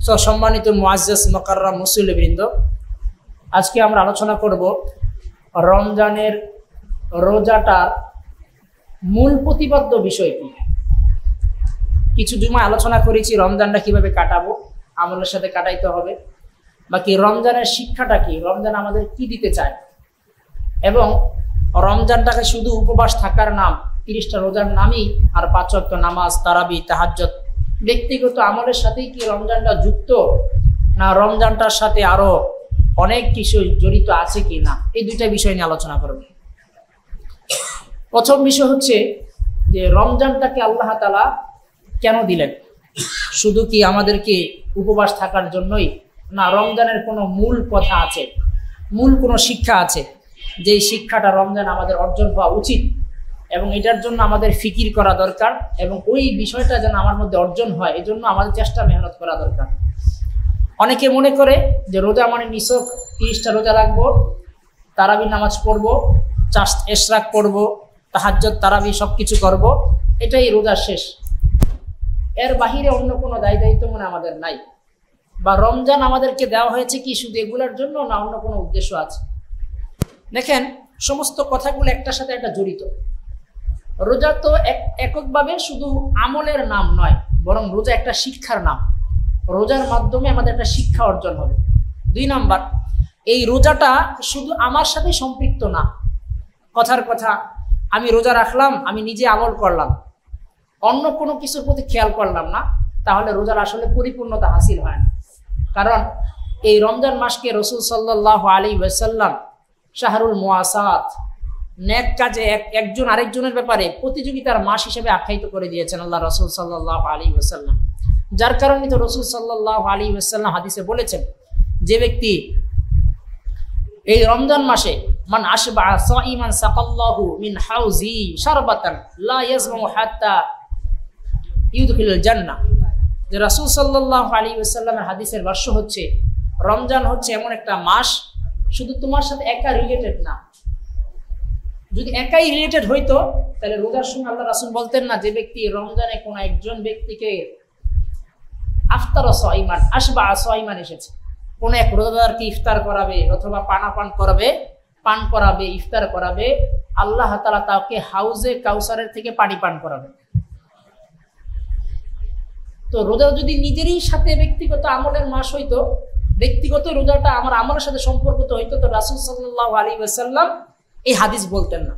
সম্মানিত মুআজ্জাজ মুকাররম মুসল্লিবৃন্দ, আজকে আমরা আলোচনা করব রমজানের রোজাটার মূল প্রতিপাদ্য বিষয় কি। কিছু জুমায় আলোচনা করেছি রমজানটা কিভাবে কাটাবো, আমলের সাথে কাটাইতে হবে, বাকি রমজানের শিক্ষাটা কি, রমজান আমাদের কি দিতে চায়, এবং রমজানটাকে শুধু উপবাস থাকার নাম, 30টা রোজার নামই, আর 5 ওয়াক্ত নামাজ, তারাবি, তাহাজ্জুদ, ব্যক্তিগত আমলের সাথেই কি রমজানটা যুক্ত, না রমজানটার সাথে আরো অনেক কিছু জড়িত আছে কি না, এই দুইটা বিষয় নিয়ে আলোচনা করব। প্রথম বিষয় হচ্ছে যে রমজানটাকে আল্লাহ তাআলা কেন দিলেন, শুধু কি আমাদেরকে উপবাস থাকার জন্যই, না রমজানের কোনো মূল কথা আছে, মূল কোনো শিক্ষা আছে, যেই শিক্ষাটা রমজান আমাদের অর্জন হওয়া উচিত এবং এটার জন্য আমাদের ফিকির করা দরকার, এবং ওই বিষয়টা যেন আমার মধ্যে অর্জন হয় এই জন্য আমাদের চেষ্টা মেহনত করা দরকার। অনেকে মনে করে যে রোজা মানে নিছক 30টা রোজা রাখবো, তারাবি নামাজ পড়বো, ইশরাক পড়বো, তাহাজ্জুদ, তারাবি সব কিছু করবো, এটাই রোজা শেষ, এর বাহিরে অন্য কোনো দায়িত্ব মনে আমাদের নাই। বা রমজান আমাদেরকে দেওয়া হয়েছে কি শুধু এগুলোর জন্য, না অন্য কোনো উদ্দেশ্য আছে? দেখেন, সমস্ত কথাগুলো একটার সাথে একটা জড়িত। রোজা তো এককভাবে শুধু আমলের নাম নয়, বরং রোজা একটা শিক্ষার নাম। রোজার মাধ্যমে আমাদের একটা শিক্ষা অর্জন হবে। 2 নাম্বার, এই রোজাটা শুধু আমার সাথে সম্পৃক্ত না। কথার কথা, আমি রোজা রাখলাম, আমি নিজে আমল করলাম, অন্য কোনো কিছুর প্রতি খেয়াল করলাম না, তাহলে রোজার আসলে পরিপূর্ণতা হাসিল হয় না। কারণ এই রমজান মাসকে রাসূল সাল্লাল্লাহু আলাইহি ওয়াসাল্লাম শাহরুল মুওয়াসাত, নেক কাজে একজন আরেকজনের ব্যাপারে প্রতিযোগিতার মাস হিসেবে আখ্যায়িত করে দিয়েছেন আল্লাহ রাসূল সাল্লাল্লাহু আলাইহি ওয়াসাল্লাম। যার কারণে তো রাসূল সাল্লাল্লাহু আলাইহি ওয়াসাল্লাম হাদিসে বলেছেন, যে ব্যক্তি এই রমজান মাসে মান আশবা সাইমান সাকাল্লাহু মিন হাউজি শারবাতান লা ইয়াজমু হাত্তা ইউদখিলুল জান্নাহ। যে রাসূল সাল্লাল্লাহু আলাইহি ওয়াসাল্লামের হাদিসের ভাষ্য হচ্ছে, রমজান হচ্ছে এমন একটা মাস, শুধু তোমার সাথে একা রিলেটেড না। যদি একাই রিলেটেড হইতো তাহলে রোজার সময় আল্লাহ রাসূল বলতেন না যে ব্যক্তি রমজানে কোনো একজন ব্যক্তিকে আফতার সাইমান আশবা সাইমান এসেছে, কোন এক রোজাদারকে ইফতার করাবে অথবা পান করাবে, ইফতার করাবে, আল্লাহ তাআলা তাকে হাউজে কাউসারের থেকে পানি পান করাবে। তো রোজা যদি নিজেরই সাথে ব্যক্তিগত আমলের মাস হইতো, ব্যক্তিগত রোজাটা আমার আমলের সাথে সম্পর্কিত হইতো, তো রাসূল সাল্লাল্লাহু আলাইহি ওয়াসাল্লাম এই হাদিস বলতেন না।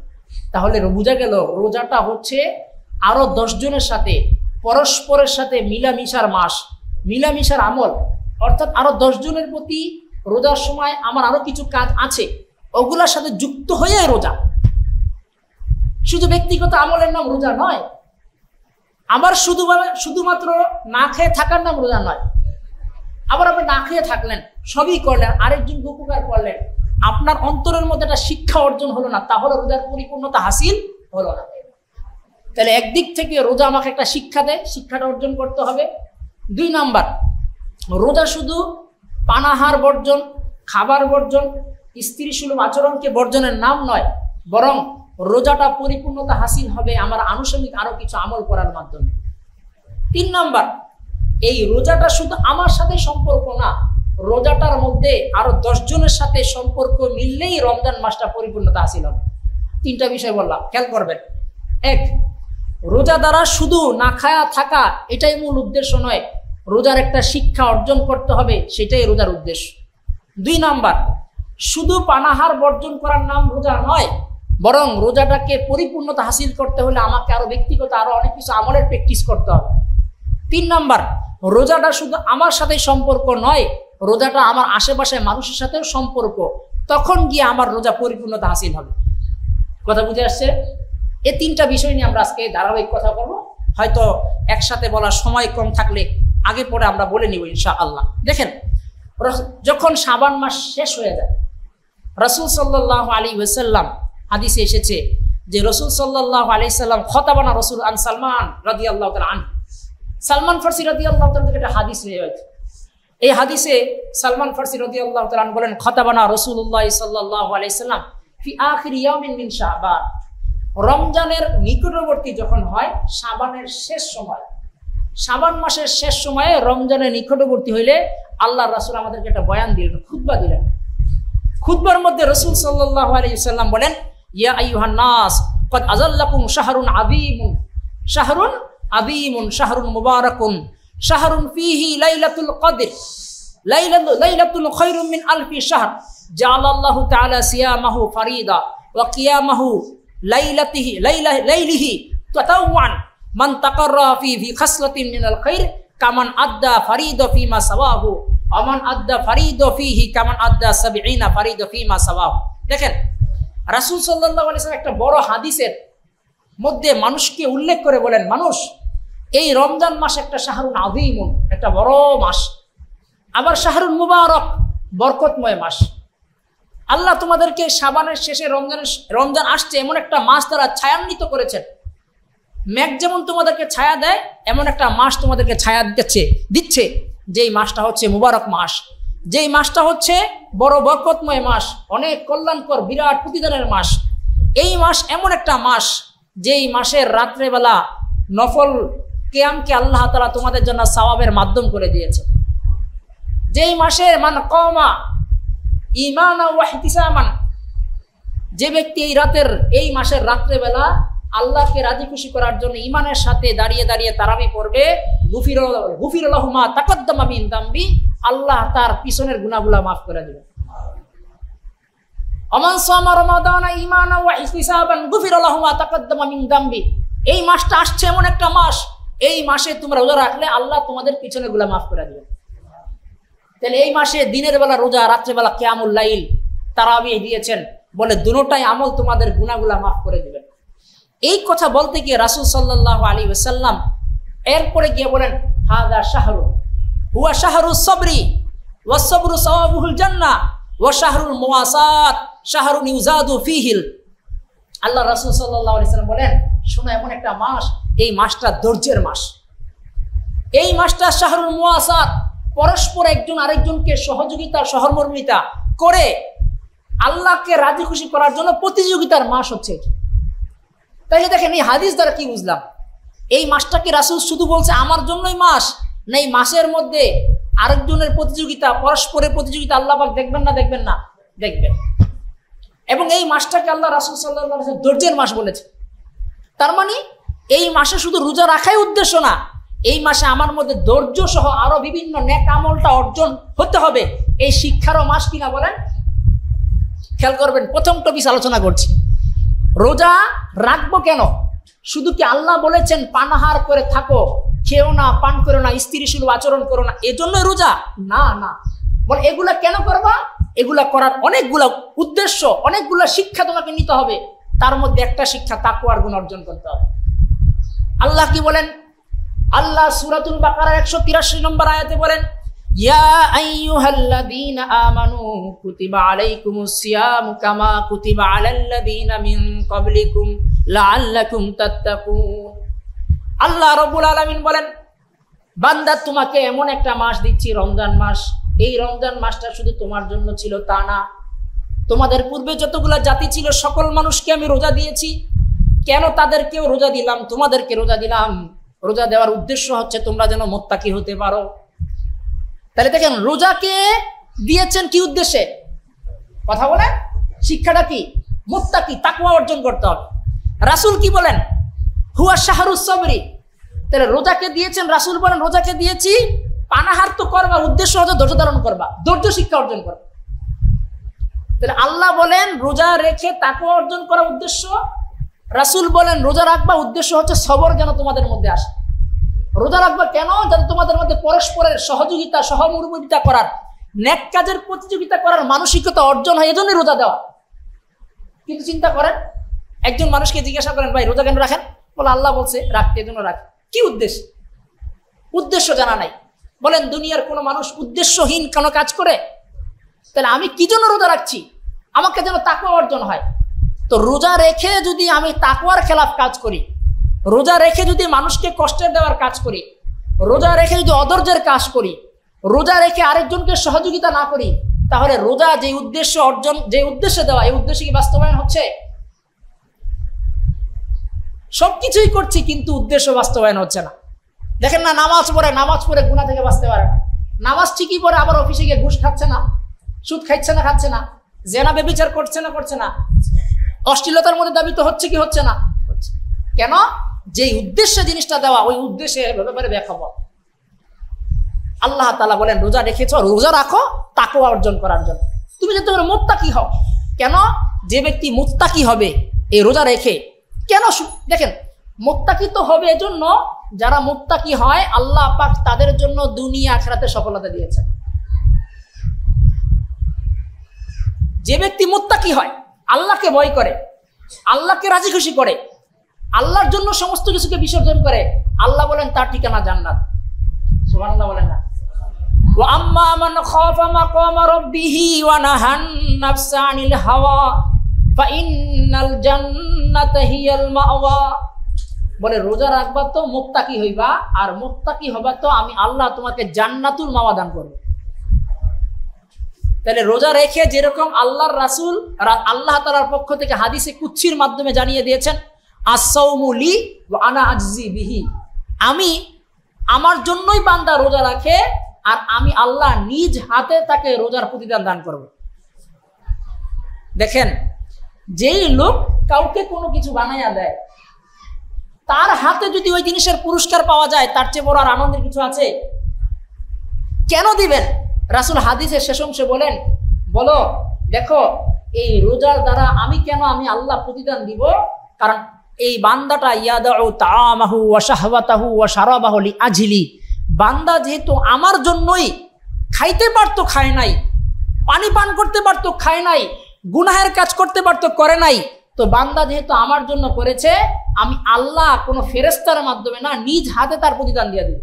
তাহলে বোঝা গেল রোজাটা হচ্ছে আরো 10 জনের সাথে পরস্পরের সাথে মিলামিশার মাস, মিলামিশার আমল। অর্থাৎ আরো 10 জনের প্রতি রোজার সময় আমার আরো কিছু কাজ আছে, ওগুলোর সাথে যুক্ত হয়ে রোজা। শুধু ব্যক্তিগত আমলের নাম রোজা নয়, আবার শুধুমাত্র না খেয়ে থাকার নাম রোজা নয়। আবার আপনি না খেয়ে থাকলেন, সবই করলেন, আরেকজনকে উপকার করলেন, আপনার অন্তরের মধ্যে একটা শিক্ষা অর্জন হলো না, তাহলে রোজার পরিপূর্ণতা হাসিল হলো না। তাহলে একদিক থেকে রোজা আমাকে একটা শিক্ষা দেয়, শিক্ষাটা অর্জন করতে হবে। 2 নাম্বার, রোজা শুধু পানাহার বর্জন, খাবার বর্জন, স্ত্রী সুলভ আচরণকে বর্জনের নাম নয়, বরং রোজাটা পরিপূর্ণতা হাসিল হবে আমার আনুষঙ্গিক আরো কিছু আমল করার মাধ্যমে। 3 নাম্বার, এই রোজাটা শুধু আমার সাথে সম্পর্ক না, রোজাটার মধ্যে আরো 10 জনের সাথে সম্পর্ক মিললেই রমজান মাসটা পরিপূর্ণতা হাসিল হবে। 3টা বিষয় বললাম, খেয়াল করবেন। 1, রোজা দ্বারা শুধু না খায়া থাকা এটাই মূল উদ্দেশ্য নয়, রোজার একটা শিক্ষা অর্জন করতে হবে, সেটাই রোজার উদ্দেশ্য। 2 নাম্বার, শুধু পানাহার বর্জন করার নাম রোজা নয়, বরং রোজাটাকে পরিপূর্ণতা হাসিল করতে হলে আমাকে আরো ব্যক্তিগত আরো অনেক কিছু আমলের প্র্যাকটিস করতে হবে। 3 নাম্বার, রোজাটা শুধু আমার সাথে সম্পর্ক নয়, রোজাটা আমার আশেপাশে মানুষের সাথেও সম্পর্ক, তখন গিয়ে আমার রোজা পরিপূর্ণতা হাসিল হবে। কথা বুঝে আসছে? এই 3টা বিষয় নিয়ে আমরা আজকে ধারাবাহিক কথা বলবো। হয়তো একসাথে বলার সময় কম থাকলে আগে পরে আমরা বলে নিব ইনশাআল্লাহ। দেখেন, যখন শাবান মাস শেষ হয়ে যায়, রাসূল সাল্লাল্লাহু আলাইহি ওয়াসাল্লাম হাদিসে এসেছে যে রাসূল সাল্লাল্লাহু আলাইহি ওয়াসাল্লাম খতাবানা রাসূল আন সালমান রাদিয়াল্লাহু তাআলা আনহু। সালমান ফারসি রাদিয়াল্লাহু তাআলা থেকে একটা হাদিস রয়েছে। এই হাদিসে সালমান ফারসি রাদিয়াল্লাহু তাআলা বলেন, খতাবানা রাসূলুল্লাহ সাল্লাল্লাহু আলাইহি ওয়াসাল্লাম ফি আখির ইয়াউমিন মিন শাবান। রমজানের নিকটবর্তী যখন হয়, শাবানের শেষ সময়, শাবান মাসের শেষ সময়ে রমজানের নিকটবর্তী হইলে আল্লাহ রাসূল আমাদেরকে একটা বয়ান দিলেন, খুতবা দিলেন। খুতবার মধ্যে রাসূল সাল্লাল্লাহু আলাইহি ওয়াসাল্লাম বলেন, ইয়া আইয়ুহান নাস ক্বাদ আযাল্লাকুম শাহরুন আযীমুন, শাহরুন আযীমুন, শাহরুন মুবারাকুন, শাহরুন ফীহি লাইলাতুল কদর, লাইলাতুল খায়রুম মিন আলফি শাহর, জাআলাল্লাহু তাআলা সিয়ামাহু ফারিদা ওয়া কিয়ামাহু লাইলিহি তাতাওয়ান, মান তাকাররা ফি খাসলাতিন মিনাল খায়র কামান আদ্দা ফারিদা ফিমা সাওয়াহু, আমান আদ্দা ফারিদা ফিহি কামান আদ্দা 70 ফারিদা ফিমা সাওয়াহু। দেখেন রাসূল সাল্লাল্লাহু আলাইহি ওয়াসাল্লাম একটা বড় হাদিসের মধ্যে মানুষকে উল্লেখ করে বলেন, মানুষ এই রমজান মাস একটা শাহরুন আযীমুন, একটা বড় মাস, আবার শাহরুন মুবারক, বরকতময় মাস। আল্লাহ তোমাদেরকে শাবানের শেষে রমজান আসছে এমন একটা মাস দ্বারা ছায়ান্বিত করেছেন। মেঘ যেমন তোমাদেরকে ছায়া দেয়, এমন একটা মাস তোমাদেরকে ছায়া দিচ্ছে, যেই মাসটা হচ্ছে মুবারক মাস, যেই মাসটা হচ্ছে বড় বরকতময় মাস, অনেক কল্যাণকর বিরাট প্রতিদানের মাস। এই মাস এমন একটা মাস যেই মাসের রাত্রেবেলা নফল কিয়ামকে আল্লাহ তাআলা তোমাদের জন্য সওয়াবের মাধ্যম করে দিয়েছে। যেই মাসের মান কওমা ঈমানান ওয়া ইহতিসামান, যে ব্যক্তি এই মাসের রাত্রেবেলা আল্লাহকে রাজি খুশি করার জন্য ঈমানের সাথে দাঁড়িয়ে দাঁড়িয়ে তারাবি পড়বে, গুফির লাহু মা তাকাদ্দামা মিন যামবি, আল্লাহ তার পিছনের গুনাহগুলো মাফ করে দিবেন। আমান সামা রমাদানা ঈমানান ওয়া ইহতিসাবান গুফির লাহু মা তাকাদ্দামা মিন যামবি। এই মাসটা আসছে এমন একটা মাস, এই মাসে তোমরা রোজা রাখলে আল্লাহ তোমাদের পিছনের গুনাহ মাফ করে দিবেন। তাহলে এই মাসে দিনের বেলা রোজা, রাত্রেবেলা কিয়ামুল লাইল, তারাবিহ দিয়েছেন, বলে দুটোটাই আমল তোমাদের গুনাহগুলো মাফ করে দিবেন। এই কথা বলতে গিয়ে রাসূল সাল্লাল্লাহু আলাইহি ওয়াসাল্লাম এরপরে গিয়ে বলেন, হাযা শাহরুন হুয়া শাহরুস সাবরি ওয়াস সাবরু সাওয়াবুল জান্নাহ ওয়া শাহরুল মুওয়াসাত শাহরুন ইউজাদু ফীহিল। আল্লাহ রাসূল সাল্লাল্লাহু আলাইহি ওয়াসাল্লাম বলেন, শোনো এমন একটা মাস, এই মাসটা ধৈর্যের মাস, এই মাসটা শাহরুল মুওয়াসাত, পরস্পর একজন আরেকজনকে সহযোগিতা সহমর্মিতা করে আল্লাহকে রাজি খুশি করার জন্য প্রতিযোগিতার মাস হচ্ছে। তাইলে দেখেন এই হাদিস দ্বারা কি বুঝলাম, এই মাসটাকে রাসূল শুধু বলছে আমার জন্যই মাস, না এই মাসের মধ্যে আরেকজনের প্রতিযোগিতা, পরস্পরের প্রতিযোগিতা আল্লাহ পাক দেখবেন না? দেখবেন। এবং এই মাসটাকে আল্লাহ রাসূল সাল্লাল্লাহু আলাইহি ওয়াসাল্লাম ধৈর্যের মাস বলেছে। তার মানে এই মাসে শুধু রোজা রাখাই উদ্দেশ্য না, এই মাসে আমার মধ্যে ধৈর্য সহ আরো বিভিন্ন নেক আমলটা অর্জন হতে হবে, এই শিক্ষারও মাস কিনা বলেন। খেয়াল করবেন, প্রথম টপিক আলোচনা করছি, রোজা রাখবো কেন? শুধু কি আল্লাহ বলেছেন পানাহার করে থাকো, খেও না, পান করো না, স্ত্রী সুলভ আচরণ করো না, এজন্য রোজা? না, বলে এগুলা কেন করবা? এগুলা করার অনেকগুলা উদ্দেশ্য, অনেকগুলা শিক্ষা তোমাকে নিতে হবে। তার মধ্যে একটা শিক্ষা তাকওয়ার গুণ অর্জন করতে হবে। আল্লাহ কি বলেন? আল্লাহ সূরাতুল বাকারার 183 নম্বর আয়াতে বলেন, ইয়া আইয়ুহাল্লাযীনা আমানু কুতিবা আলাইকুমুস সিয়ামু কামা কুতিবা আলাল্লাযীনা মিন ক্বাবলিকুম লাআল্লাকুম তাত্তাকুন। আল্লাহ রাব্বুল আলামিন বলেন, বান্দা তোমাকে এমন একটা মাস দিচ্ছি, রমজান মাস। এই রমজান মাসটা শুধু তোমার জন্য ছিল তা না, তোমাদের পূর্বে যতগুলা জাতি ছিল সকল মানুষকে আমি রোজা দিয়েছি। কেন তাদেরকেও রোজা দিলাম, তোমাদেরকে রোজা দিলাম? রোজা দেওয়ার উদ্দেশ্য হচ্ছে তোমরা যেন মুত্তাকি হতে পারো। তাহলে দেখেন রোজাকে দিয়েছেন কি উদ্দেশ্যে? কথা বলেন, শিক্ষাটা কি? মুত্তাকি, তাকওয়া অর্জন করতে হবে। রাসূল কি বলেন? হুয়া শাহরুস সাবরি। তাহলে রোজাকে দিয়েছেন, রাসূল বলেন রোজাকে দিয়েছি পানাহার তো করবা, উদ্দেশ্য হচ্ছে ধৈর্য ধারণ করবা, ধৈর্য শিক্ষা অর্জন করবা। তাহলে আল্লাহ বলেন রোজা রেখে তাকওয়া অর্জন করা উদ্দেশ্য, রাসূল বলেন রোজা রাখবা উদ্দেশ্য হচ্ছে সবর যেন তোমাদের মধ্যে আসে। রোজা রাখবা কেন? যেন তোমাদের মধ্যে পরস্পরের সহযোগিতা সহমর্মিতা করার, নেক কাজের প্রতিযোগিতা করার মানসিকতা অর্জন হয়, এজন্যই রোজা দেওয়া। কিন্তু চিন্তা করেন, একজন মানুষকে জিজ্ঞাসা করেন, ভাই রোজা কেন রাখেন? বলে আল্লাহ বলছে রাখতে, এজন্য রাখে। কি উদ্দেশ্য? উদ্দেশ্য জানা নাই। বলেন দুনিয়ার কোনো মানুষ উদ্দেশ্যহীন কোনো কাজ করে? তাহলে আমি কি জন্য রোজা রাখছি? আমাকে যেন তাকওয়া অর্জন হয়। তো রোজা রেখে যদি আমি তাকওয়ার খেলাফ কাজ করি, রোজা রেখে যদি মানুষকে কষ্টের দেওয়ার কাজ করি, রোজা রেখে যদি অধৈর্যের কাজ করি, রোজা রেখে আরেকজনকে সহযোগিতা না করি, তাহলে রোজা যে উদ্দেশ্য অর্জন, যে উদ্দেশ্যে দেওয়া, এই উদ্দেশ্যে কি বাস্তবায়ন হচ্ছে? সবকিছুই করছি কিন্তু উদ্দেশ্য বাস্তবায়ন হচ্ছে না। দেখেন না, নামাজ পড়ে গুনাহ থেকে বাঁচতে পারে না। নামাজ ঠিকই পড়ে, আবার অফিসে গিয়ে ঘুষ খাচ্ছে না, সুদ খাচ্ছে না, জেনা ব্যভিচার করছে না, অশ্লীলতার মধ্যে দাবি তো হচ্ছে কি হচ্ছে না? কেন? যেই উদ্দেশ্যে জিনিসটা দেওয়া, ওই উদ্দেশ্যে ব্যাপারে ব্যাখ্যা। আল্লাহ তাআলা বলেন রোজা রেখেছো, রোজা রাখো তাকওয়া অর্জন করার জন্য, তুমি যাতে করে মুত্তাকি হও। কেন? যে ব্যক্তি মুত্তাকি হবে এই রোজা রেখে, কেন দেখেন, মুত্তাকি তো হবে এজন্য, যারা মুত্তাকি হয় আল্লাহ পাক তাদের জন্য দুনিয়া আখিরাতে সফলতা দিয়েছে। যে ব্যক্তি মুত্তাকি হয়, আল্লাহকে ভয় করে, আল্লাহকে রাজি খুশি করে, আল্লাহর জন্য সমস্ত কিছুকে বিসর্জন করে, আল্লাহ বলেন তার ঠিকানা জান্নাত। সুবহানাল্লাহ বলেন না? ওয়া আম্মা মান খাফা মাকামা রাব্বিহি ওয়া নাহান নাফসা আনিল হাওয়া ফাইন্নাল জান্নাতা হিয়াল মাওয়া। বলে রোজা রাখবা তো মুত্তাকি হইবা, আর মুত্তাকি হবা তো আমি আল্লাহ তোমাকে জান্নাতুল মাওয়া দান করব। তাহলে রোজা রেখে যেরকম আল্লাহর রাসূল আল্লাহ তাআলার পক্ষ থেকে হাদিসে কুদসির মাধ্যমে জানিয়ে দিয়েছেন, আস-সাওমু লি ওয়া আনা আজজি বিহি, আমি আমার জন্যই বান্দা রোজা রাখে, আর আমি আল্লাহ নিজ হাতে তাকে রোজার প্রতিদান দান করব। দেখেন, যেই লোক কাউকে কোনো কিছু বানাইয়া দেয়, তার হাতে যদি ওই জিনিসের পুরস্কার পাওয়া যায়, তার চেয়ে বড় আর আনন্দের কিছু আছে? কেন দিবেন? রাসূল হাদিসের শেষ অংশে বলেন, বলো দেখো এই রোজার দ্বারা আমি আল্লাহ প্রতিদান দিব, কারণ এই বান্দাটা ইয়াদাউ তাআমাহু ওয়া শাহওয়াতাহু ওয়া শারাবাহু লিআজলি, বান্দা যেহেতু আমার জন্যই খাইতে পারতো খায় নাই, পানি পান করতে পারতো খায় নাই, গুনাহের কাজ করতে পারতো করে নাই, তো বান্দা যেহেতু আমার জন্য করেছে, আমি আল্লাহ কোনো ফেরেশতার মাধ্যমে না, নিজ হাতে তার প্রতিদান দিয়ে দিব।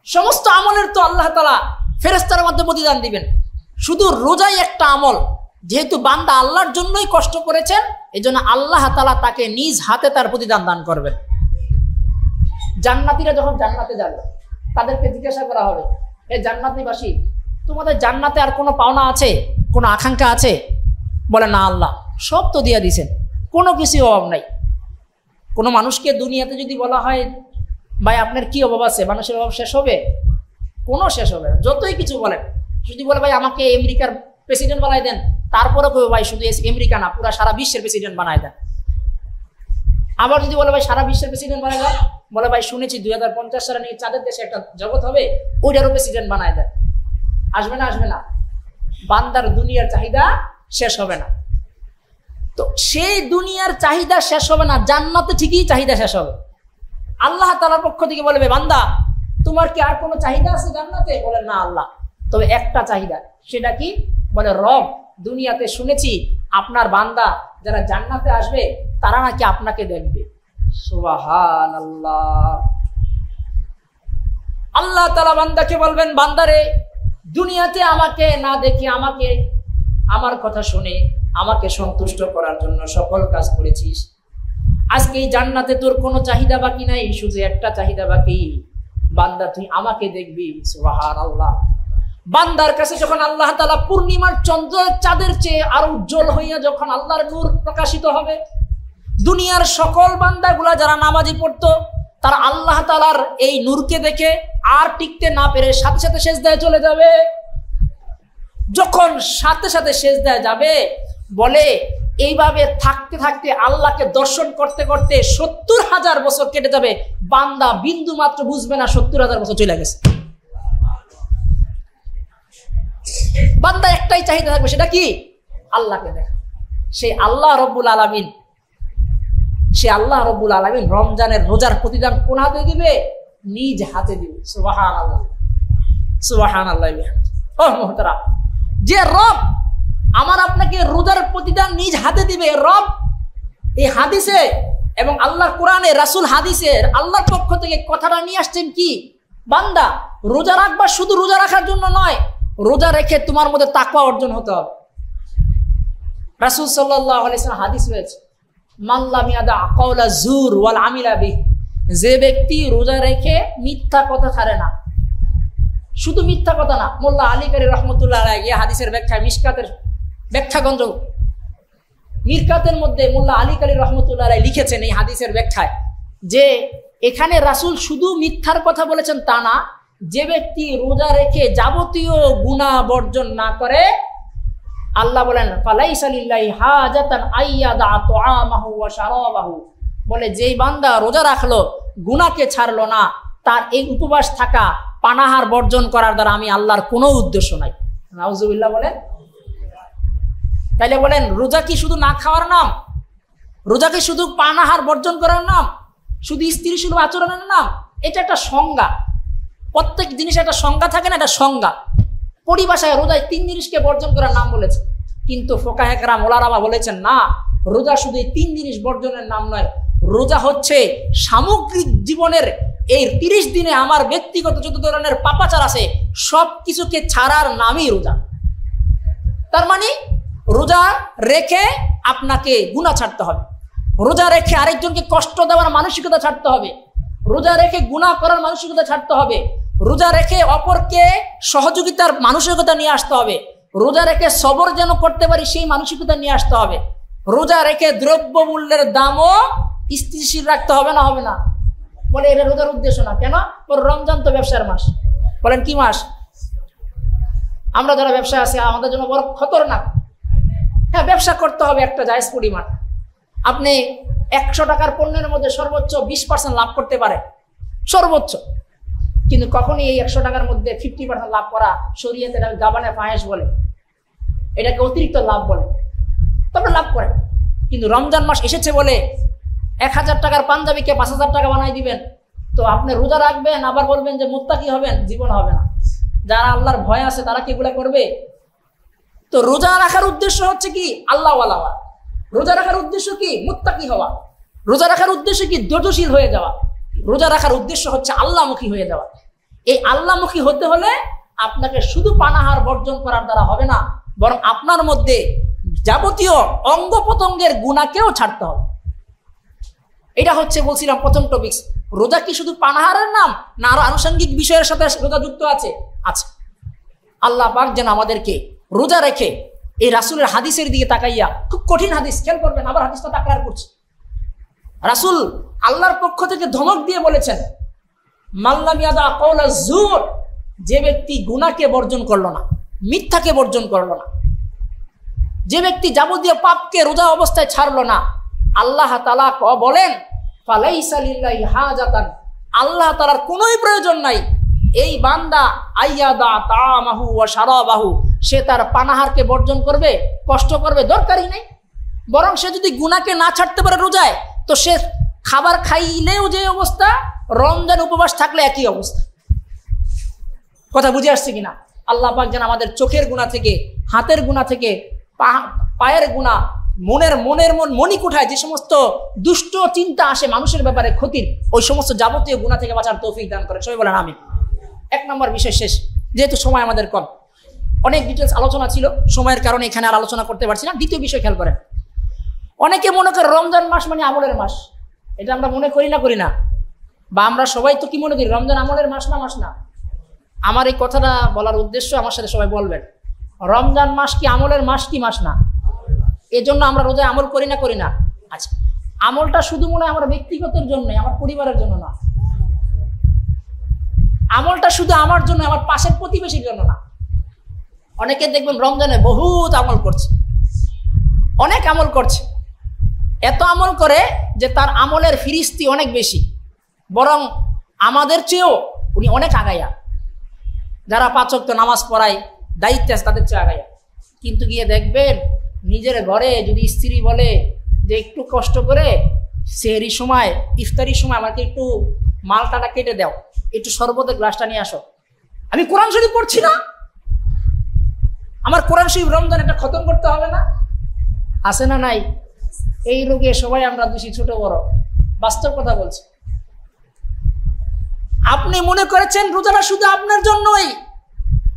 সমস্ত আমলের তো আল্লাহ তাআলা ফেরেশতার মাধ্যমে প্রতিদান দিবেন, শুধু রোজাই একটা আমল, যেহেতু বান্দা আল্লাহর জন্যই কষ্ট করেছেন, এজন্য আল্লাহ তাআলা তাকে নিজ হাতে তার প্রতিদান দান করবেন। জান্নাতীরা যখন জান্নাতে যাবে, তাদেরকে জিজ্ঞাসা করা হবে, এ জান্নাতীবাসী, তোমাদের জান্নাতে আর কোনো পাওনা আছে, কোনো আকাঙ্ক্ষা আছে? বলে না, আল্লাহ সব তো দিয়ে দিয়েছেন, কোনো কিছু অভাব নাই। কোনো মানুষকে দুনিয়াতে যদি বলা হয় ভাই আপনার কি অভাব আছে, মানুষের অভাব শেষ হবে? কোনো শেষ হবে না, যতই কিছু বলেন। যদি বলে ভাই আমাকে আমেরিকার প্রেসিডেন্ট বানাই দেন, তারপরে কবে ভাই শুধু আমেরিকা না, পুরা সারা বিশ্বের প্রেসিডেন্ট বানাই দেন। আবার যদি বলে ভাই সারা বিশ্বের প্রেসিডেন্ট বানাই দেন, বলে ভাই শুনেছি 2050 সালে নিয়ে চাঁদের দেশে একটা জগৎ হবে, ওইটারও প্রেসিডেন্ট বানাই দেন। আসবে না? আসবে না? বান্দার দুনিয়ার চাহিদা শেষ হবে না। তো সেই দুনিয়ার চাহিদা শেষ হবে না, জান্নাতে ঠিকই চাহিদা শেষ হবে। আল্লাহ তাআলার পক্ষ থেকে বলবে, বান্দা তোমার কি আর কোনো চাহিদা আছে জান্নাতে? বলে না আল্লাহ, তবে একটা চাহিদা। সেটা কি? বলে রব, দুনিয়াতে শুনেছি আপনার বান্দা যারা জান্নাতে আসবে তারা নাকি আপনাকে দেখবে। সুবহানাল্লাহ। আল্লাহ তাআলা বান্দাকে বলবেন, বান্দারে দুনিয়াতে আমাকে না দেখে, আমাকে আমার কথা শুনে আমাকে সন্তুষ্ট করার জন্য সকল কাজ করেছিস, আজকে এই জান্নাতে তোর কোনো চাহিদা বাকি নাই, শুধু একটা চাহিদা বাকি, বান্দা তুই আমাকে দেখবি। সুবহানাল্লাহ। বান্দার কাছে যখন আল্লাহ তাআলা পূর্ণিমার চন্দ্র চাঁদের চেয়ে আরো উজ্জ্বল হইয়া যখন আল্লাহর নূর প্রকাশিত হবে, দুনিয়ার সকল বান্দাগুলা যারা নামাজি পড়তো তারা আল্লাহ তাআলার এই নূরকে দেখে আর টিকতে না পেরে সাথে সাথে সিজদায় চলে যাবে। যখন সাথে সাথে সিজদায় যাবে, বলে এইভাবে থাকতে থাকতে আল্লাহকে দর্শন করতে করতে 70,000 বছর কেটে যাবে, বান্দা বিন্দু মাত্র বুঝবে না 70,000 বছর চলে গেছে। বান্দা একটাই চাহিদা থাকবে, সেটা কি? আল্লাহকে দেখা। সেই আল্লাহ রব্বুল আলামিন, সে আল্লাহ রব্বুল আলামিন রমজানের রোজার প্রতিদান কোন হাতে দিবে? নিজ হাতে দিবে। সুবহানাল্লাহ, সুবহানাল্লাহ। ও মুহতারাম, যে রব আমার আপনাকে রোজার প্রতিদান নিজ হাতে দিবে, রব এই হাদিসে এবং আল্লাহর কোরআনে, রাসূল হাদিসের আল্লাহর পক্ষ থেকে কথাটা নিয়ে আসছেন কি? বান্দা রোজা রাখবা শুধু রোজা রাখার জন্য নয়, রোজা রেখে তোমার মধ্যে তাকওয়া অর্জন হতে হবে। রাসূল সাল্লাল্লাহু আলাইহি ওয়াসাল্লাম হাদিস হয়েছে, মান লাম ইয়াদা কাওলা যুর ওয়াল আমিলা বিহি, যে ব্যক্তি রোজা রেখে মিথ্যা কথা ছাড়ে না, শুধু মিথ্যা কথা না। মোল্লা আলী কারি রহমতুল্লাহ আলাইহি হাদিসের ব্যাখ্যা, মিশকাতের ব্যাখ্যাগঞ্জ মিরকাতের মধ্যে মোল্লা আলী কারি রহমতুল্লাহ আলাইহি লিখেছেন এই হাদিসের ব্যাখ্যায়, যে এখানে রাসূল শুধু মিথ্যার কথা বলেছেন তা না, যে ব্যক্তি রোজা রেখে যাবতীয় গুনাহ বর্জন না করে, আল্লাহ বলেন ফালাইসা লিল্লাহি হাজাতান আইয়াদা তুআমাহু ওয়া শারাবাহু, বলে যেই বান্দা রোজা রাখলো গুনাহকে ছাড়লো না, তার এই উপবাস থাকা পানাহার বর্জন করার দ্বারা আমি আল্লাহর কোনো উদ্দেশ্য নাই। নাউজুবিল্লাহ বলেন। তাইলে বলেন রোজা কি শুধু না খাওয়ার নাম? রোজা কি শুধু পানাহার বর্জন করার নাম? শুধু স্ত্রী সুলভ আচরণের নাম? এটা একটা সংজ্ঞা। প্রত্যেক জিনিসের একটা সংজ্ঞা থাকে না, এটা সংজ্ঞা। পরিভাষায় রোজায় 3 জিনিসকে বর্জন করার নাম বলেছে, কিন্তু ফোকাহে কেরাম ওলামারা বলেছেন না, রোজা শুধু এই 3 জিনিস বর্জনের নাম নয়। রোজা হচ্ছে সামগ্রিক জীবনের এই 30 দিনে আমার ব্যক্তিগত যত ধরনের পাপাচার আছে সব কিছুকে ছাড়ার নামই রোজা। তার মানে রোজা রেখে আপনাকে গুনাহ ছাড়তে হবে, রোজা রেখে আরেকজনকে কষ্ট দেওয়ার মানসিকতা ছাড়তে হবে, রোজা রেখে গুনাহ করার মানসিকতা ছাড়তে হবে, রোজা রেখে অপরকে সহযোগিতার মানসিকতা নিয়ে আসতে হবে, রোজা রেখে সবর যেন করতে পারি সেই মানসিকতা নিয়ে আসতে হবে, রোজা রেখে দ্রব্য মূল্যের দামও স্থিতিশীল রাখতে হবে না? হবে না? বলে এটা রোজার উদ্দেশ্য না। কেন? রমজান তো ব্যবসার মাস। বলেন কি মাস? আমরা যারা ব্যবসা আছে আমাদের জন্য বড় খতরনাক। হ্যাঁ, ব্যবসা করতে হবে একটা জায়েজ পরিমাণ। আপনি 100 টাকার পণ্যের মধ্যে সর্বোচ্চ 20% লাভ করতে পারে, সর্বোচ্চ। কিন্তু কখনই এই 100 টাকার মধ্যে 50% লাভ করা শরীয়তে এটা গাবানে ফাহেশ বলে, এটাকে অতিরিক্ত লাভ বলে। তবে লাভ করে, কিন্তু রমজান মাস এসেছে বলে 1000 টাকার পাঞ্জাবিকে 5000 টাকা বানাই দিবেন, তো আপনি রোজা রাখবেন আবার বলবেন যে মুত্তাকি হবেন, জীবন হবে না। যারা আল্লাহর ভয় আছে তারা কি এগুলা করবে? তো রোজা রাখার উদ্দেশ্য হচ্ছে কি? আল্লাহ ওয়ালা হওয়া। রোজা রাখার উদ্দেশ্য কি? মুত্তাকি হওয়া। রোজা রাখার উদ্দেশ্য কি? ধৈর্যশীল হয়ে যাওয়া। রোজা রাখার উদ্দেশ্য হচ্ছে আল্লাহমুখী হয়ে যাওয়া। এই আল্লাহমুখী হতে হলে আপনাকে শুধু পানাহার বর্জন করার দ্বারা হবে না, বরং আপনার মধ্যে যাবতীয় অঙ্গ প্রত্যঙ্গের গুনাহকেও ছাড়তে হবে। এটা হচ্ছে বলছিলাম প্রথম টপিকস। রোজা কি শুধু পানাহারের নাম, না আরো আনুষঙ্গিক বিষয়ের সাথে রোজা যুক্ত আছে? আছে। আল্লাহ পাক যেন আমাদেরকে রোজা রেখে এই রাসূলের হাদিসের দিকে তাকাইয়া, খুব কঠিন হাদিস, খেয়াল করবেন, আবার হাদিসটা তাকরার করছে। রাসূল আল্লাহর পক্ষ থেকে ধমক দিয়ে বলেছেন, মাল্লাম ইয়াদা কওলা যুর, যে ব্যক্তি গুনাহকে বর্জন করলো না, মিথ্যাকে বর্জন করলো না, যে ব্যক্তি যাবতীয় পাপকে রোজা অবস্থায় ছাড়লো না, আল্লাহ তাআলা বলেন ফালাইসা লিল্লাহি হাজাতান, আল্লাহ তাআলার কোনোই প্রয়োজন নাই এই বান্দা আইয়াদা তাআমাহু ওয়া শারাবাহু, সে তার পানাহারকে বর্জন করবে, কষ্ট করবে, দরকারই নেই। বরং সে যদি গুনাহকে না ছাড়তে পারে রোজায়, তো সে খাবার খাইলেও যে অবস্থা, রমজান উপবাস থাকলে একই অবস্থা। কথা বুঝে আসছে কিনা? আল্লাহ পাক যেন আমাদের চোখের গুনাহ থেকে, হাতের গুনাহ থেকে, পায়ের গুনাহ, মনের মনিকুঠায় যে সমস্ত দুষ্ট চিন্তা আসে মানুষের ব্যাপারে ক্ষতির, ওই সমস্ত যাবতীয় গুনাহ থেকে বাঁচার তৌফিক দান করেন। সবাই বলেন আমিন। 1 নম্বর বিষয় শেষ, যেহেতু সময় আমাদের কম। অনেক ডিটেলস আলোচনা ছিল, সময়ের কারণে এখানে আর আলোচনা করতে পারছি না। দ্বিতীয় বিষয় খেয়াল করেন, অনেকে মনে করে রমজান মাস মানে আমলের মাস। এটা আমরা মনে করি না? বা আমরা সবাই তো কি মনে করি, রমজান আমলের মাস না? আমার এই কথাটা বলার উদ্দেশ্য, আমার সাথে সবাই বলবেন, রমজান মাস কি আমলের মাস কি মাস না? এজন্য আমরা রোজায় আমল করি না? আচ্ছা, আমলটা শুধু মনে হয় আমার ব্যক্তিগতের জন্য, আমার পরিবারের জন্য না। আমলটা শুধু আমার জন্য, আমার পাশের প্রতিবেশীর জন্য না। অনেকে দেখবেন রমজানে বহুত আমল করছে, অনেক আমল করছে, এত আমল করে যে তার আমলের ফিরিস্তি অনেক বেশি, বরং আমাদের চেয়েও উনি অনেক আগাইয়া। যারা 5 ওয়াক্ত নামাজ পড়ায়, দায়িত্ব আছে, তাদের চেয়ে আগাইয়া। কিন্তু গিয়ে দেখবেন নিজের ঘরে যদি স্ত্রী বলে যে একটু কষ্ট করে সেহরির সময়, ইফতারির সময় আমাকে একটু মালটাটা কেটে দাও, একটু শরবতের গ্লাসটা নিয়ে আসো, আমি কোরআন শরীফ পড়ছি না, আমার কোরআন শরীফ রমজান এটা খতম করতে হবে না? আছে না নাই? এই রোগে সবাই আমরা দোষী, ছোট বড়, বাস্তব কথা বলছি। আপনি মনে করেছেন রোজাটা শুধু আপনার জন্যই,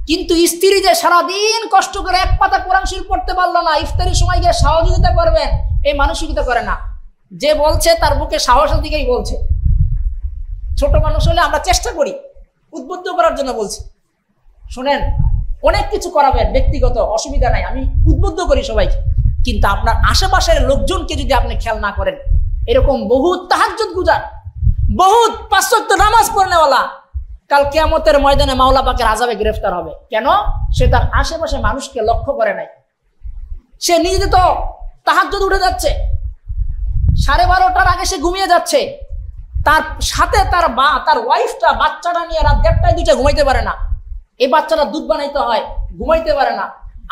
কিন্তু স্ত্রী যে সারাদিন কষ্ট করে 1 পাতা কোরআন শরীফ পড়তে পারলো না, ইফতারির সময় গিয়ে সহযোগিতা করবেন, এই মানসিকতা করে না। যে বলছে তার বুকে সাহসের দিকেই বলছে। ছোট মানুষ হলে আমরা চেষ্টা করি উদ্বুদ্ধ করার জন্য বলছি, শুনেন অনেক কিছু করাবেন, ব্যক্তিগত অসুবিধা নাই, আমি উদ্বুদ্ধ করি সবাইকে। কিন্তু আপনার আশেপাশের লোকজনকে যদি আপনি খেয়াল না করেন, এরকম বহু তাহাজ্জুদ গুজার বহুত 5 ওয়াক্ত নামাজ পড়নেওয়ালা কাল কিয়ামতের ময়দানে মাওলা পাকের আযাবে গ্রেফতার হবে। কেন? সে তার আশেপাশে মানুষকে লক্ষ্য করে নাই। সে নিজে তো তাহাজ্জুদ উঠে যাচ্ছে, 12:30টার আগে সে ঘুমিয়ে যাচ্ছে, তার সাথে তার ওয়াইফটা বাচ্চাটা নিয়ে রাত 1:30 2টা ঘুমাইতে পারে না। এই বাচ্চাটা দুধ বানাইতে হয়, ঘুমাইতে পারে না।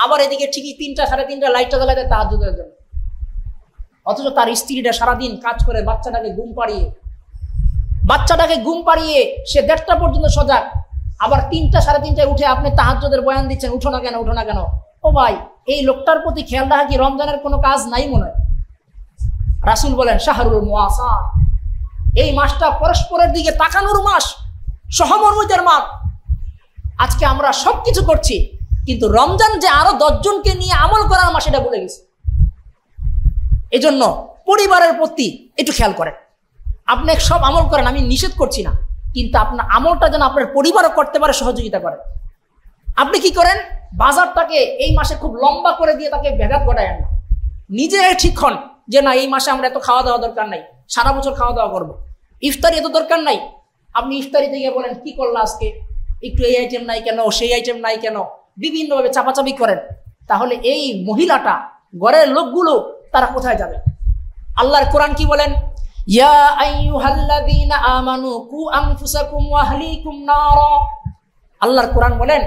আবার এদিকে ঠিকই 3টা 3:30 লাইটটা জ্বালাতে তাহাজ্জুদের জন্য। অথচ তার স্ত্রীটা সারাদিন কাজ করে বাচ্চাটাকে ঘুম পাড়িয়ে সে 1:30টা পর্যন্ত সজাগ। আবার 3টা 3:30টায় উঠে আপনি তাহাজ্জুদের বয়ান দিচ্ছেন, উঠো না কেন? ও ভাই, এই লোকটার প্রতি খেয়াল রাখা কি রমজানের কোনো কাজ নাই মনে হয়? রাসূল বলেন শাহরুল মুওয়াসাত, এই মাসটা পরস্পরের দিকে তাকানোর মাস, সহমর্মিতার মাস। আজকে আমরা সবকিছু করছি, কিন্তু রমজান যে আরো 10 জনকে নিয়ে আমল করার মাস এটা ভুলে গেছি। এজন্য পরিবারের প্রতি একটু খেয়াল করেন। আপনি সব আমল করেন, আমি নিষেধ করছি না, কিন্তু আপনার আমলটা যেন আপনার পরিবারও করতে পারে, সহযোগিতা করেন। আপনি কি করেন? বাজারটাকে এই মাসে খুব লম্বা করে দিয়ে তাকে ব্যাঘাত ঘটায় না। নিজেরাই ঠিক হন যে না, এই মাসে আমরা এত খাওয়া দাওয়া দরকার নাই, সারা বছর খাওয়া দাওয়া করবো। ইফতারি এত দরকার নাই। আপনি ইফতারিতে গিয়ে বলেন কি করলা আজকে, একটু এই আইটেম নাই কেন, সেই আইটেম নাই কেন, বিভিন্নভাবে চাপাচাপি করেন। তাহলে এই মহিলাটা, ঘরের লোকগুলো তারা কোথায় যাবে? আল্লাহর কোরআন কি বলেন? ইয়া আইয়ুহাল্লাযীনা আমানু কু আনফুসাকুম ওয়া আহলিকুম নারা। আল্লাহর কোরআন বলেন,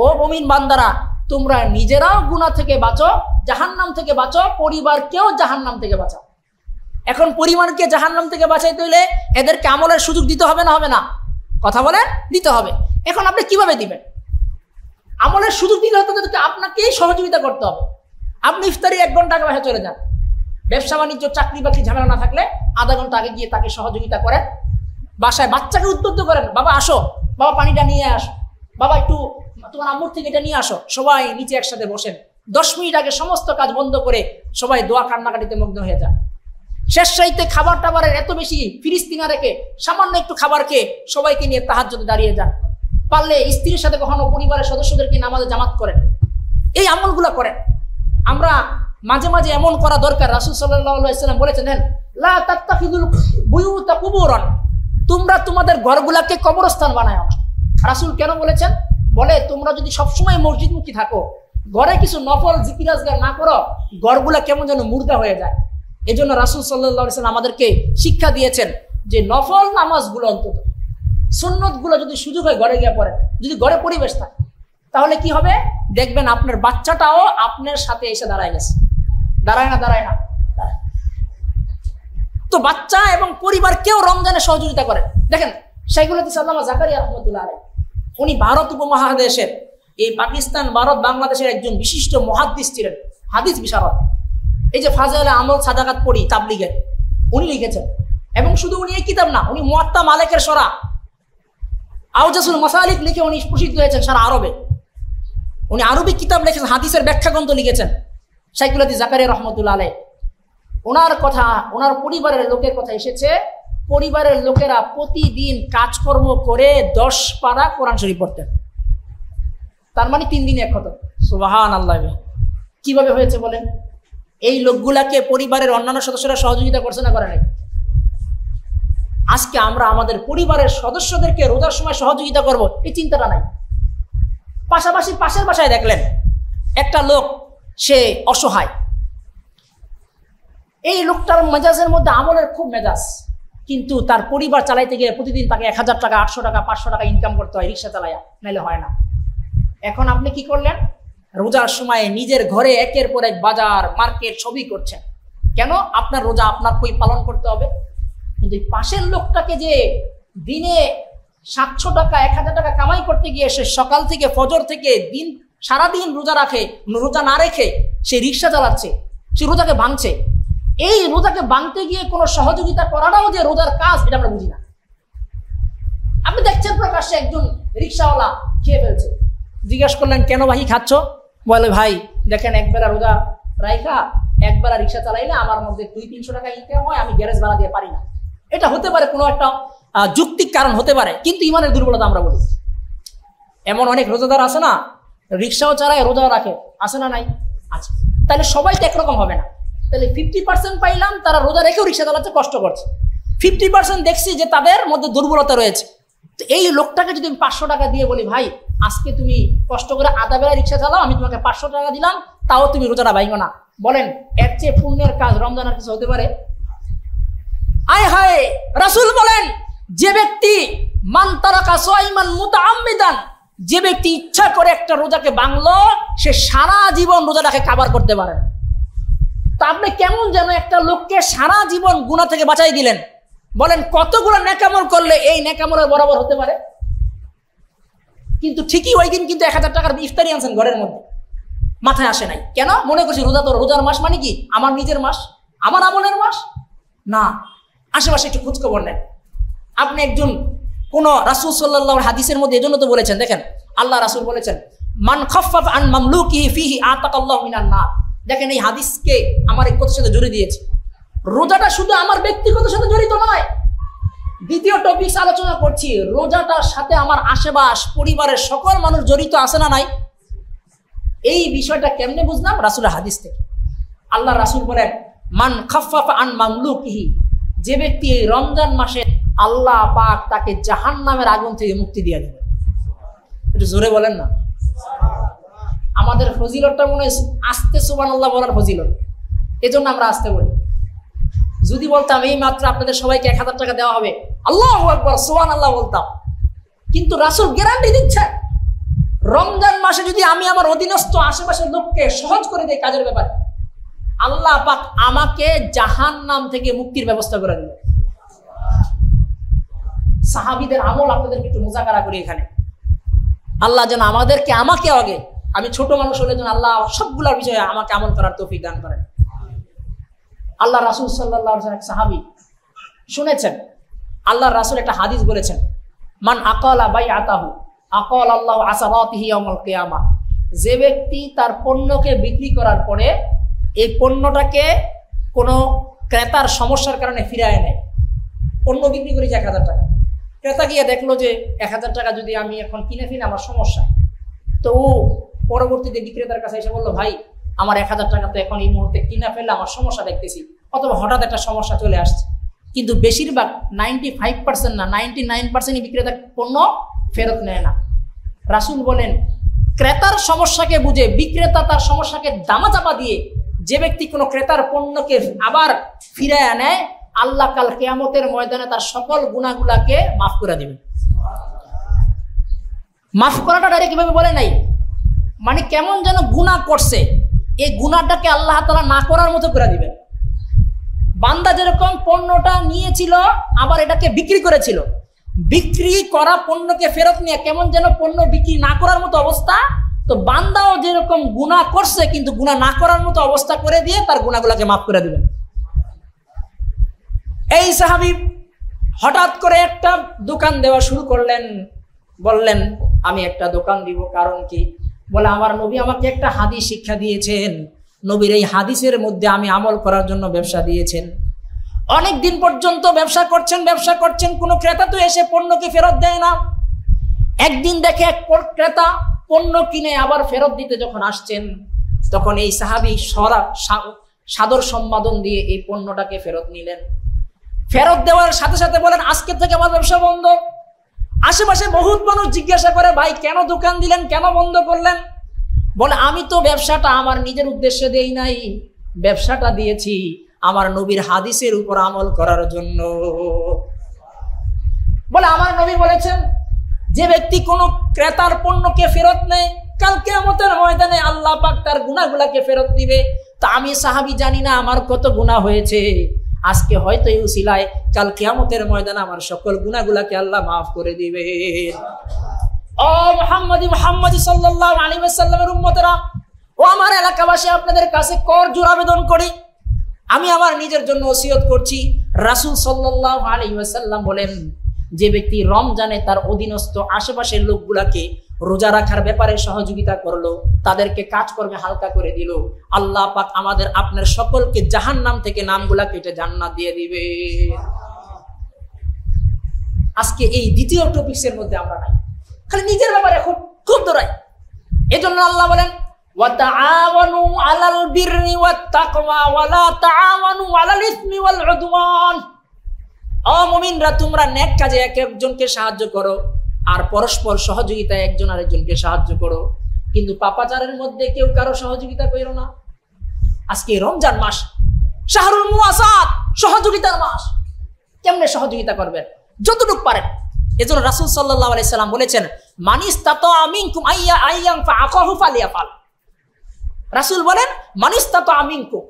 ও মুমিন বান্দারা, তোমরা নিজেরাও গুনাহ থেকে বাঁচো, জাহান্নাম থেকে বাঁচো, পরিবারকেও জাহান্নাম থেকে বাঁচাও। এখন পরিবারকে জাহান্নাম থেকে বাঁচাইতে হলে এদেরকে আমলের সুযোগ দিতে হবে না? হবে না? কথা বলেন, দিতে হবে। এখন আপনি কিভাবে দিবেন? আমলের সুযোগ দিতে হতে আপনাকেই সহযোগিতা করতে হবে। আপনি ইফতারি 1 ঘন্টা আগে বাসায় চলে যান। ব্যবসা বাণিজ্য, চাকরি বাকরি ঝামেলা না থাকলে আধা ঘন্টা আগে গিয়ে তাকে সহযোগিতা করেন। বাসায় বাচ্চাকে উদ্বুদ্ধ করেন, বাবা আসো, বাবা পানিটা নিয়ে আসো, বাবা একটু তোমার আম্মুর থেকে এটা নিয়ে আসো। সবাই নিচে একসাথে বসেন। 10 মিনিট আগে সমস্ত কাজ বন্ধ করে সবাই দোয়া কান্নাকাটিতে মগ্ন হয়ে যান। শেষ রাইতে খাবার টাবারের এত বেশি ফিরিস্তি না রেখে সামান্য একটু খাবার খেয়ে সবাইকে নিয়ে তাহাজ্জুদে দাঁড়িয়ে যান। পারলে স্ত্রীর সাথে কখনো পরিবারের সদস্যদেরকে নামাজে জামাত করেন। এই আমলগুলো করেন। আমরা মাঝে মাঝে এমন করা দরকার। রাসূল সাল্লাল্লাহু আলাইহি ওয়াসাল্লাম বলেছেন, লা তাত্তাখিযুল বুয়ুতা কুবুরান, তোমরা তোমাদের ঘরগুলাকে কবরস্থান বানায় না। রাসূল কেন বলেছেন? বলে তোমরা যদি সবসময় মসজিদমুখী থাকো, ঘরে কিছু নফল জিকির আজকার না করো, ঘরগুলা কেমন যেন মুর্দা হয়ে যায়। এজন্য রাসূল সাল্লাল্লাহু আলাইহি ওয়াসাল্লাম আমাদেরকে শিক্ষা দিয়েছেন যে নফল নামাজগুলো, অন্তত সুন্নতগুলো যদি সুযোগ হয় ঘরে গিয়ে পড়েন, যদি ঘরে পরিবেশ থাকে, তাহলে কি হবে? দেখবেন আপনার বাচ্চাটাও আপনার সাথে এসে দাঁড়ায় গেছে। দাঁড়ায় না। তো বাচ্চা এবং পরিবার কেউ রমজানে সহযোগিতা করে। দেখেন শাইখুল হাদিস আল্লামা জাকারিয়া রাহমাতুল্লাহ আলাইহি, উনি ভারত উপমহাদেশের, এই পাকিস্তান, ভারত, বাংলাদেশের একজন বিশিষ্ট মুহাদ্দিস ছিলেন, হাদিস বিশারদ। এই যে ফাজাইলে আমল সাদাকাত পড়ি তাবলীগের, উনি লিখেছেন। এবং শুধু উনি এই কিতাব না, উনি মুয়াত্তা মালিকের সরা আওজাসুল মাসালিক লিখে উনি প্রসিদ্ধ হয়েছেন সারা আরবে। উনি আরবি কিতাব লিখেছেন, হাদিসের ব্যাখ্যা গ্রন্থ লিখেছেন শাইখুল হাদিস জাকারিয়া রাহমাতুল্লাহ আলাইহি। ওনার কথা, ওনার পরিবারের লোকের কথা এসেছে, পরিবারের লোকেরা প্রতিদিন কাজকর্ম করে 10 পারা কোরআন শরীফ পড়তেন। তার মানে 3 দিনে 1 খতম। সুবহানাল্লাহ। কিভাবে হয়েছে বলেন? এই লোকগুলাকে পরিবারের অন্যান্য সদস্যরা সহযোগিতা করছে না করে নাই? আজকে আমরা আমাদের পরিবারের সদস্যদেরকে রোজার সময় সহযোগিতা করব, এই চিন্তাটা নাই। পাশাপাশি পাশের বাসায় দেখলেন একটা লোক, সে অসহায়। এই লোকটার মেজাজের মধ্যে আমলের খুব মেজাজ, কিন্তু তার পরিবার চালাইতে গিয়ে প্রতিদিন তাকে 1000 টাকা, 800 টাকা, 500 টাকা ইনকাম করতে হয় রিক্সা চালাইয়া, নাইলে হয় না। এখন আপনি কি করলেন? রোজার সময় নিজের ঘরে একের পর এক বাজার, মার্কেট সবই করছেন। কেন? আপনার রোজা আপনার কই পালন করতে হবে। কিন্তু এই পাশের লোকটাকে যে দিনে 700 টাকা, 1000 টাকা কামাই করতে গিয়ে সে সকাল থেকে ফজর থেকে দিন সারাদিন রোজা রাখে, রোজা না রেখে সে রিক্সা চালাচ্ছে, সে রোজাকে ভাঙছে। এই রোজাকে ভাঙতে গিয়ে কোনো সহযোগিতা করাটাও যে রোজার কাজ, এটা আমরা বুঝি না। আপনি দেখছেন প্রকাশ্যে একজন রিক্সাওয়ালা খেয়ে ফেলছে, জিজ্ঞাসা করলেন কেন ভাই খাচ্ছ? বলে ভাই দেখেন, একবেলা রোজা রাইখা একবেলা রিক্সা চালাইলে আমার মধ্যে 200-300 টাকা ইনকাম হয়, আমি গ্যারেজ ভাড়া দিয়ে পারি না। এটা হতে পারে কোনো একটা যৌক্তিক কারণ হতে পারে, কিন্তু ইমানের দুর্বলতা আমরা বলি। এমন অনেক রোজাদার আছে না, রিক্সাও চালায় রোজাও রাখে, আছে না নাই? আছে। তাহলে সবাই তো একরকম হবে না। তাহলে 50% পাইলাম তারা রোজা রেখেও রিক্সা চালাচ্ছে, কষ্ট করছে। 50% দেখছি যে তাদের মধ্যে দুর্বলতা রয়েছে। তো এই লোকটাকে যদি আমি 500 টাকা দিয়ে বলি, ভাই আজকে তুমি কষ্ট করে আধা বেলা রিক্সা চালাও, আমি তোমাকে 500 টাকা দিলাম, তাও তুমি রোজাটা ভাঙো না, বলেন এর চেয়ে পুণ্যের কাজ রমজানের কিছু হতে পারে? আয় হায়, রাসূল বলেন যে ব্যক্তি মান তারাকা সাইমান মুতাআম্মিদান, যে ব্যক্তি ইচ্ছা করে একটা রোজাকে ভাঙলো, সে সারা জীবন রোজাটাকে কাভার করতে পারে। তা আপনি কেমন যেন একটা লোককে সারা জীবন গুনাহ থেকে বাঁচাই দিলেন, বলেন কতগুলো নেকামল করলে এই নেকামলের বরাবর হতে পারে? কিন্তু ঠিকই ওই দিন কিন্তু 1000 টাকার ইফতারি আনছেন ঘরের মধ্যে, মাথায় আসে নাই কেন? মনে করছি রোজা তো রোজার মাস মানে কি আমার নিজের মাস, আমার আমলের মাস না। আশেপাশে একটু খোঁজখবর নেন। আপনি একজন কোন রাসূল সাল্লাল্লাহু আলাইহি হাদিসের মধ্যে এজন্য তো বলেছেন, দেখেন আল্লাহ রাসূল বলেছেন মান খাফফাফ আন মামলুকিহি ফিহি আতাকাল্লাহু মিনান নার। দেখেন এই হাদিসকে আমার এক কথার সাথে জড়িয়ে দিয়েছে। রোজাটা শুধু আমার ব্যক্তিগত সাথে জড়িত নয়, দ্বিতীয় টপিক আলোচনা করছি, রোজাটার সাথে আমার আশেপাশ পরিবারের সকল মানুষ জড়িত আছে না নাই? এই বিষয়টা কেমনে বুঝলাম? রাসূলের হাদিস থেকে। আল্লাহ রাসূল বলেন মান খাফফাফা আন মামলুকিহি, যে ব্যক্তি এই রমজান মাসে আল্লাহ পাক তাকে জাহান্নামের আগুন থেকে মুক্তি দিয়ে দেবে। একটু জোরে বলেন না। আমাদের ফজিলতটা মনে হয় আস্তে সুবহানাল্লাহ বলার ফজিলত, এজন্য আমরা আস্তে বলি। যদি বলতাম এই মাত্র আপনাদের সবাইকে 1000 টাকা দেওয়া হবে, আল্লাহু আকবার সুবহানাল্লাহ বলতাম, কিন্তু রাসূল গ্যারান্টি দিচ্ছে রমজান মাসে যদি আমি আমার অধীনস্থ আশেপাশের লোককে সহজ করে দেই কাজের ব্যাপারে, আল্লাহ পাক আমাকে জাহান্নাম থেকে মুক্তির ব্যবস্থা করে দিল। সাহাবীদের আমল আপনাদেরকে একটু মুজাকারা করি এখানে। আল্লাহ যেন আমাকে আগে, আমি ছোট মানুষ হলে যেন আল্লাহ সবগুলোর বিষয়ে আমাকে আমল করার তৌফিক দান করেন। আল্লাহ রাসূল সাল্লাল্লাহু আলাইহি ওয়াসাল্লাম সাহাবী শুনেছেন, আল্লাহ রাসূল একটা হাদিস বলেছেন মান আকালা বাইআতাহু আকাল আল্লাহু আসারাতিহি ইয়াউমাল কিয়ামাহ। যে ব্যক্তি তার পণ্যকে বিক্রি করার পরে এই পণ্যটাকে কোনো ক্রেতার সমস্যার কারণে ফিরায় নেয়, পণ্য বিক্রি করি 1000 টাকা, ক্রেতা গিয়ে দেখলো যে 1000 টাকা যদি আমি এখন কিনে ফেলি আমার সমস্যা, তো ও পরবর্তীতে বিক্রেতার কাছে এসে বললো ভাই আমার 1000 টাকা তো এখন এই মুহূর্তে কিনে ফেললে আমার সমস্যা দেখতেছি, অথবা হঠাৎ একটা সমস্যা চলে আসছে। কিন্তু বেশিরভাগ 95% না 99% বিক্রেতা পণ্য ফেরত নেয় না। রাসূল বলেন ক্রেতার সমস্যাকে বুঝে বিক্রেতা তার সমস্যাকে দামাচাপা দিয়ে যে ব্যক্তি কোনো ক্রেতার পণ্যকে আবার ফিরায় নেয়, আল্লাহ কাল কিয়ামতের ময়দানে তার সকল গুনাহগুলোকে মাফ করে দিবেন। মাফ করাটা ডাইরেক্ট কিভাবে বলে নাই, মানে কেমন যেন গুনাহ করছে এই গুনাহটাকে আল্লাহ তাআলা না করার মতো করে দিবেন। বান্দা যেরকম পণ্যটা নিয়েছিল আবার এটাকে বিক্রি করেছিল, বিক্রি করা পণ্যকে ফেরত নিয়ে কেমন যেন পণ্য বিক্রি না করার মতো অবস্থা, তো বান্দাও যেরকম গুনাহ করছে কিন্তু গুনাহ না করার মতো অবস্থা করে দিয়ে তার গুনাহগুলোকে মাফ করে দিবেন। এই সাহাবী হঠাৎ করে একটা দোকান দেওয়া শুরু করলেন, বললেন আমি একটা দোকান দিব, কারণ কি? বলে আমার নবী আমাকে একটা হাদিস শিক্ষা দিয়েছেন, নবীর এই হাদিসের মধ্যে আমি আমল করার জন্য ব্যবসা দিয়েছেন। অনেক দিন পর্যন্ত ব্যবসা করছেন, কোনো ক্রেতা তো এসে পণ্যকে ফেরত দেয় না। একদিন দেখে এক ক্রেতা পণ্য কিনে আবার ফেরত দিতে যখন আসছেন, তখন এই সাহাবী সাদর সম্বোধন দিয়ে এই পণ্যটাকে ফেরত নিলেন। ফেরত দেওয়ার সাথে সাথে বলেন আজকে থেকে আমার ব্যবসা বন্ধ। আশেপাশে বহুত মানুষ জিজ্ঞাসা করে ভাই কেন দোকান দিলেন, কেন বন্ধ করলেন? বলে আমি তো ব্যবসাটা আমার নিজের উদ্দেশ্যে দেই নাই, ব্যবসাটা দিয়েছি আমার নবীর হাদিসের উপর আমল করার জন্য। বলে আমার নবী বলেছেন যে ব্যক্তি কোনো ক্রেতার পণ্যকে ফেরত নেয় কাল কিয়ামতের ময়দানে আল্লাহ পাক তার গুনাহগুলোকে ফেরত দিবে। তা আমি সাহাবী জানি না আমার কত গুনাহ হয়েছে, আজকে হয়তো এই উসিলায় কাল কিয়ামতের ময়দানে আমার সকল গুনাহগুলোকে আল্লাহ মাফ করে দিবে। ও মুহাম্মদি সাল্লাল্লাহু আলাইহি ওয়াসাল্লামের উম্মতেরা, ও আমার এলাকাবাসী, আপনাদের কাছে করজোড় আবেদন করি, আমি আমার নিজের জন্য ওসিয়ত করছি। রাসূল সাল্লাল্লাহু আলাইহি ওয়াসাল্লাম বলেন যে ব্যক্তি রমজানে তার অধীনস্থ আশেপাশের লোকগুলাকে রোজা রাখার ব্যাপারে সহযোগিতা করলো, তাদেরকে কাজকর্মে হালকা করে দিল, আল্লাহ পাক আমাদের আপনার সকলকে জাহান্নাম থেকে নামগুলা কেটে জান্নাত দিয়ে দিবে। আজকে এই দ্বিতীয় টপিক্সের মধ্যে আমরা নাই, খালি নিজের ব্যাপারে খুব দৌড়াই। এজন্য আল্লাহ বলেন ওয়াতাআওয়ানু আলাল বিররি ওয়াত তাকওয়া ওয়ালা তাআওয়ানু আলাল ইসমি ওয়াল উদওয়ান। মুমিনরা তোমরা নেক কাজে একে একজনকে সাহায্য করো আর পরস্পর সহযোগিতায় একজন আরেকজনকে সাহায্য করো, কিন্তু পাপাচারের মধ্যে কেউ কারো সহযোগিতা করো না। আজকে রমজান মাস, শাহরুল মুওয়াসাত, সহযোগিতার মাস। কেমনে সহযোগিতা করবেন? যতটুকু পারেন। এজন্য রাসূল সাল্লাল্লাহু আলাইহি সাল্লাম বলেছেন, মানিস্তাতা মিনকুম আইয়ানফা আখাহু ফালিয়াফাল। রাসূল বলেন, মানিস্তাতা মিনকুম,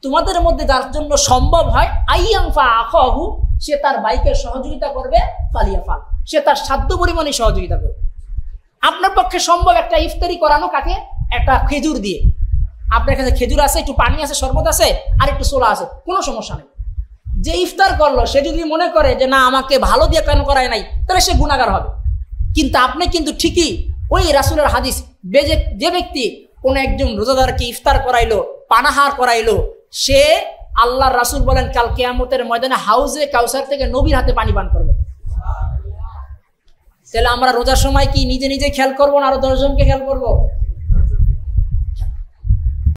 তোমাদের মধ্যে যার জন্য সম্ভব হয় আইয়ানফা আখাহু, সে তার ভাইকে সহযোগিতা করবে, ফালিয়াফাল, সে তার সাধ্য পরিমাণে সহযোগিতা করবে। আপনার পক্ষে সম্ভব একটা ইফতারি করানো, কাকে? একটা খেজুর দিয়ে। আপনার কাছে খেজুর আছে, একটু পানি আছে, শরবত আছে, আর একটু সোলা আছে, কোনো সমস্যা নেই। যে ইফতার করলো সে যদি মনে করে যে না আমাকে ভালো দিয়ে কেন করায় নাই, তাহলে সে গুনাহগার হবে। কিন্তু আপনি কিন্তু ঠিকই ওই রাসূলের হাদিস, যে ব্যক্তি কোন একজন রোজাদারকে ইফতার করাইলো, পানাহার করাইলো, সে আল্লাহর রাসূল বলেন কাল কিয়ামতের ময়দানে হাউজে কাউসার থেকে নবীর হাতে পানি পান করবে। তাহলে আমরা রোজার সময় কি নিজে নিজে খেয়াল করবো না আরো 10 জনকে খেয়াল করবো?